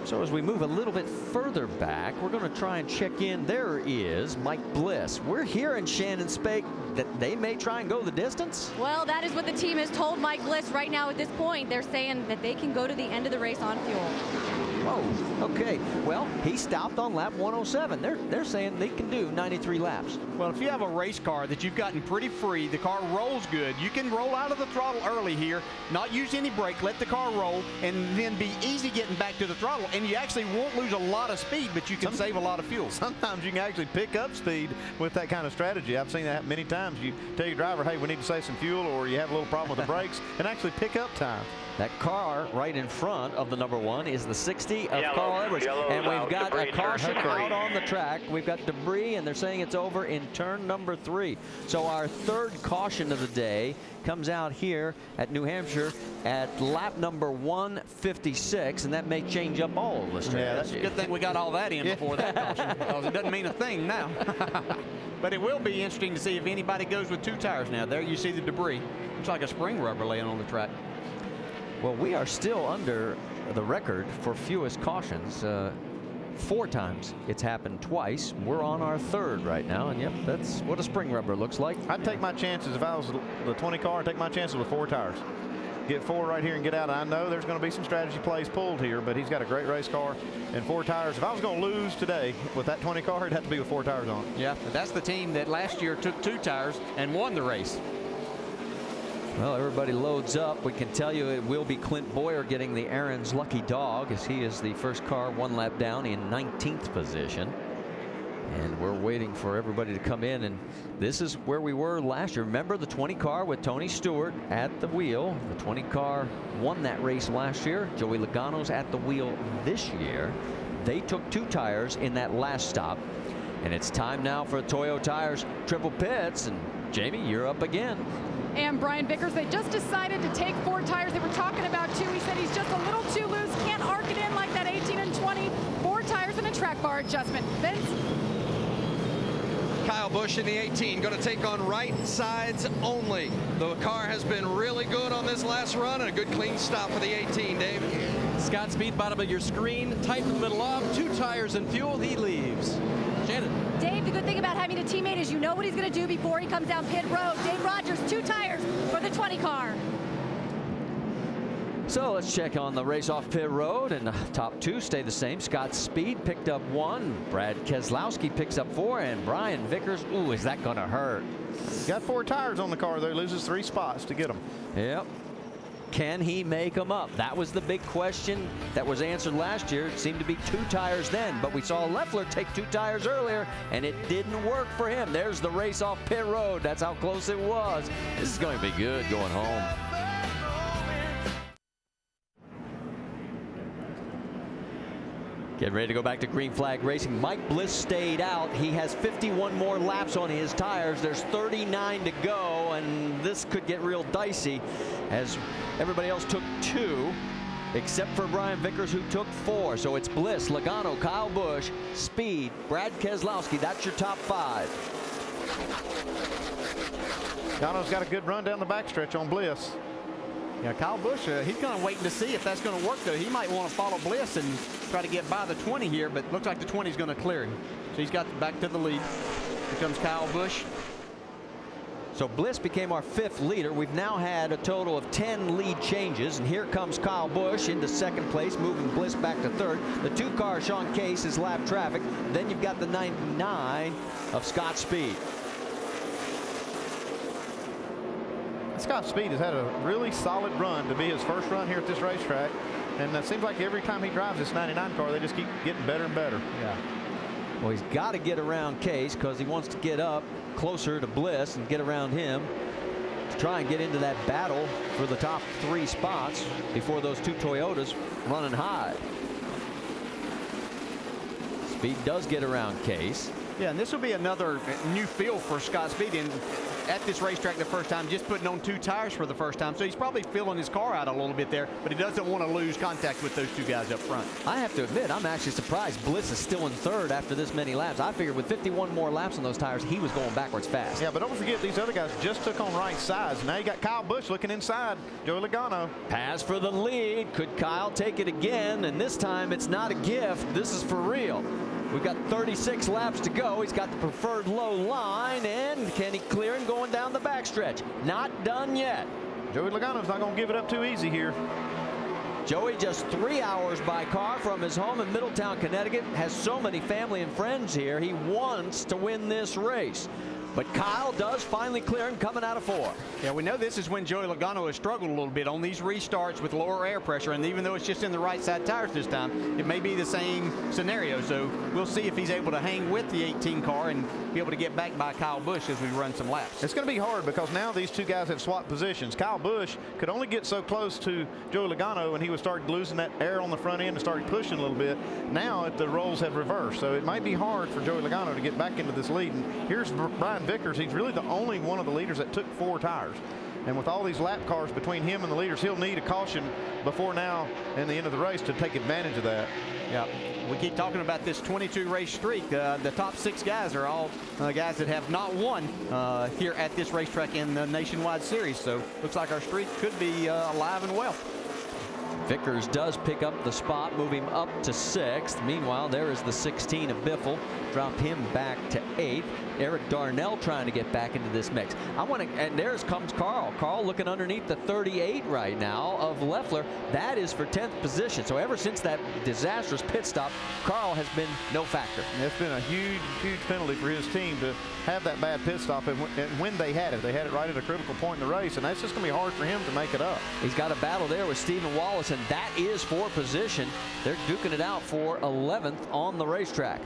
So as we move a little bit further back, we're going to try and check in. There is Mike Bliss. We're hearing Shannon Spake that they may try and go the distance. Well, that is what the team has told Mike Bliss right now at this point. They're saying that they can go to the end of the race on fuel. Whoa, okay. Well, he stopped on lap 107. They're saying they can do 93 laps. Well, if you have a race car that you've gotten pretty free, the car rolls good, you can roll out of the throttle early here, not use any brake, let the car roll, and then be easy getting back to the throttle. And you actually won't lose a lot of speed, but you can save a lot of fuel. Sometimes you can actually pick up speed with that kind of strategy. I've seen that many times. You tell your driver, hey, we need to save some fuel, or you have a little problem with the brakes, and actually pick up time. That car right in front of the #1 is the 60 of Carl Edwards. And we've got a caution out on the track. We've got debris, and they're saying it's over in turn number 3. So our third caution of the day comes out here at New Hampshire at lap number 156, and that may change up all of the strategy. Yeah, that's a good thing we got all that in before that caution, because it doesn't mean a thing now. But it will be interesting to see if anybody goes with 2 tires now. There you see the debris. Looks like a spring rubber laying on the track. Well, we are still under the record for fewest cautions. 4 times. It's happened twice. We're on our 3rd right now, and yep, that's what a spring rubber looks like. I'd take my chances if I was the 20 car. I'd take my chances with 4 tires. Get 4 right here and get out. I know there's going to be some strategy plays pulled here, but he's got a great race car and 4 tires. If I was going to lose today with that 20 car, it'd have to be with 4 tires on it. Yeah, but that's the team that last year took 2 tires and won the race. Well, everybody loads up. We can tell you it will be Clint Boyer getting the Aaron's lucky dog, as he is the first car 1 lap down in 19th position. And we're waiting for everybody to come in, and this is where we were last year. Remember the 20 car with Tony Stewart at the wheel. The 20 car won that race last year. Joey Logano's at the wheel this year. They took 2 tires in that last stop, and it's time now for Toyo Tires triple pits. And Jamie, you're up again. And Brian Vickers, they just decided to take 4 tires. They were talking about 2. He said he's just a little too loose, can't arc it in like that 18 and 20. 4 tires and a track bar adjustment. Vince? Kyle Busch in the 18 going to take on right sides only. The car has been really good on this last run, and a good clean stop for the 18, Dave. Scott Speed, bottom of your screen, tighten the middle off, 2 tires and fuel, he leaves. Shannon. Dave, the good thing about having a teammate is you know what he's going to do before he comes down pit road. Dave Rogers, 2 tires for the 20 car. So let's check on the race off pit road, and the top 2 stay the same. Scott Speed picked up 1. Brad Keselowski picks up 4, and Brian Vickers, ooh, is that going to hurt? Got 4 tires on the car there. Loses 3 spots to get them. Yep. Can he make them up? That was the big question that was answered last year. It seemed to be 2 tires then, but we saw Leffler take 2 tires earlier, and it didn't work for him. There's the race off pit road. That's how close it was. This is going to be good going home. Getting ready to go back to green flag racing. Mike Bliss stayed out. He has 51 more laps on his tires. There's 39 to go, and this could get real dicey as everybody else took 2, except for Brian Vickers, who took 4. So it's Bliss, Logano, Kyle Busch, Speed, Brad Keselowski. That's your top 5. Logano's got a good run down the backstretch on Bliss. Yeah, Kyle Busch, he's kind of waiting to see if that's going to work, though. He might want to follow Bliss and try to get by the 20 here, but looks like the 20 is going to clear him. So he's got back to the lead. Here comes Kyle Busch. So Bliss became our 5th leader. We've now had a total of 10 lead changes, and here comes Kyle Busch into 2nd place, moving Bliss back to 3rd. The 2 car, Sean Case, is lap traffic. Then you've got the 99 of Scott Speed. Scott Speed has had a really solid run to be his first run here at this racetrack, and it seems like every time he drives this 99 car, they just keep getting better and better. Yeah. Well, he's got to get around Case because he wants to get up closer to Bliss and get around him to try and get into that battle for the top 3 spots before those 2 Toyotas running high. Speed does get around Case. Yeah, and this will be another new feel for Scott Speed. And at this racetrack the first time, just putting on 2 tires for the first time. So he's probably filling his car out a little bit there, but he doesn't want to lose contact with those 2 guys up front. I have to admit, I'm actually surprised Bliss is still in third after this many laps. I figured with 51 more laps on those tires, he was going backwards fast. Yeah, but don't forget, these other guys just took on right sides. Now you got Kyle Busch looking inside Joey Logano. Pass for the lead. Could Kyle take it again? And this time it's not a gift. This is for real. We've got 36 laps to go. He's got the preferred low line, and can he clear him going down the backstretch? Not done yet. Joey Logano's not going to give it up too easy here. Joey just 3 hours by car from his home in Middletown, Connecticut. Has so many family and friends here. He wants to win this race. But Kyle does finally clear him coming out of 4. Yeah, we know this is when Joey Logano has struggled a little bit on these restarts with lower air pressure, and even though it's just in the right side tires this time, it may be the same scenario. So we'll see if he's able to hang with the 18 car and be able to get back by Kyle Busch as we run some laps. It's going to be hard because now these 2 guys have swapped positions. Kyle Busch could only get so close to Joey Logano, and he would start losing that air on the front end and start pushing a little bit. Now the roles have reversed, so it might be hard for Joey Logano to get back into this lead. And here's Brian Vickers. He's really the only one of the leaders that took 4 tires. And with all these lap cars between him and the leaders, he'll need a caution before now and the end of the race to take advantage of that. Yeah, we keep talking about this 22 race streak. The top 6 guys are all guys that have not won here at this racetrack in the Nationwide Series. So looks like our streak could be alive and well. Vickers does pick up the spot, move him up to 6th. Meanwhile, there is the 16 of Biffle. Drop him back to 8th. Eric Darnell trying to get back into this mix. And there comes Carl. Carl looking underneath the 38 right now of Leffler. That is for 10th position. So ever since that disastrous pit stop, Carl has been no factor. And it's been a huge, huge penalty for his team to have that bad pit stop. And when they had it right at a critical point in the race. And that's just going to be hard for him to make it up. He's got a battle there with Stephen Wallace, and that is for position. They're duking it out for 11th on the racetrack.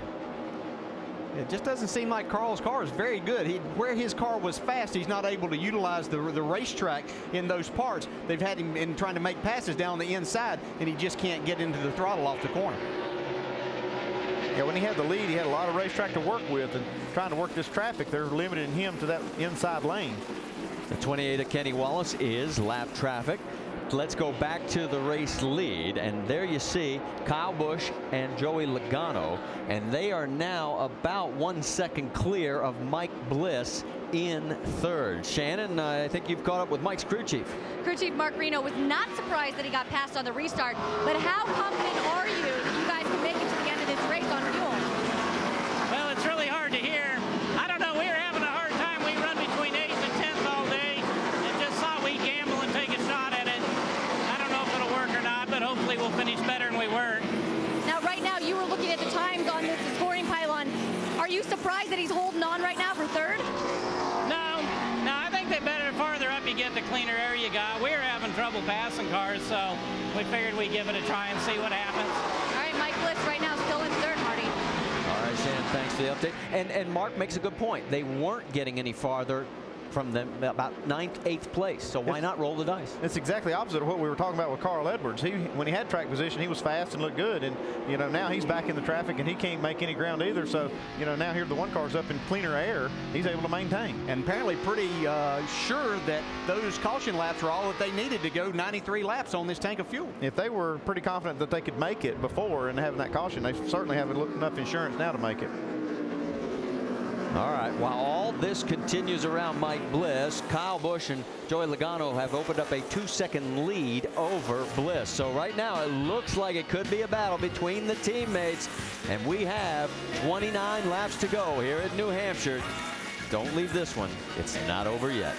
It just doesn't seem like Carl's car is very good. Where his car was fast, he's not able to utilize the racetrack in those parts. They've had him in trying to make passes down the inside, and he just can't get into the throttle off the corner. Yeah, when he had the lead, he had a lot of racetrack to work with, and trying to work this traffic, they're limiting him to that inside lane. The 28 of Kenny Wallace is lap traffic. Let's go back to the race lead, and there you see Kyle Busch and Joey Logano, and they are now about 1 second clear of Mike Bliss in 3rd. Shannon, I think you've caught up with Mike's crew chief. Crew chief Mark Reno was not surprised that he got passed on the restart, but how confident are you that you guys can make it to the end of this race on fuel? Well, it's really hard to hear. I don't know. We were having a hard time. We run between 8th and 10th all day, and just thought we'd gamble and take a shot at it. I don't know if it'll work or not, but hopefully we'll finish better than we were. Now, right now, you were looking at the times on this scoring pylon. Are you surprised that he's holding on right now for 3rd? No, I think they better the farther up you get, the cleaner air you got. We were having trouble passing cars, so we figured we'd give it a try and see what happens. All right, Mike Bliss right now still in 3rd, Marty. All right, Shannon, thanks for the update. And Mark makes a good point. They weren't getting any farther from them, about 9th, 8th place. So why not roll the dice? It's exactly opposite of what we were talking about with Carl Edwards. When he had track position, he was fast and looked good. And, now he's back in the traffic and he can't make any ground either. So, now here the 1 car's up in cleaner air. He's able to maintain. And apparently pretty sure that those caution laps are all that they needed to go 93 laps on this tank of fuel. If they were pretty confident that they could make it before and having that caution, they certainly have enough insurance now to make it. All right, while all this continues around Mike Bliss, Kyle Busch and Joey Logano have opened up a 2-second lead over Bliss. So right now it looks like it could be a battle between the teammates, and we have 29 laps to go here at New Hampshire. Don't leave this one. It's not over yet.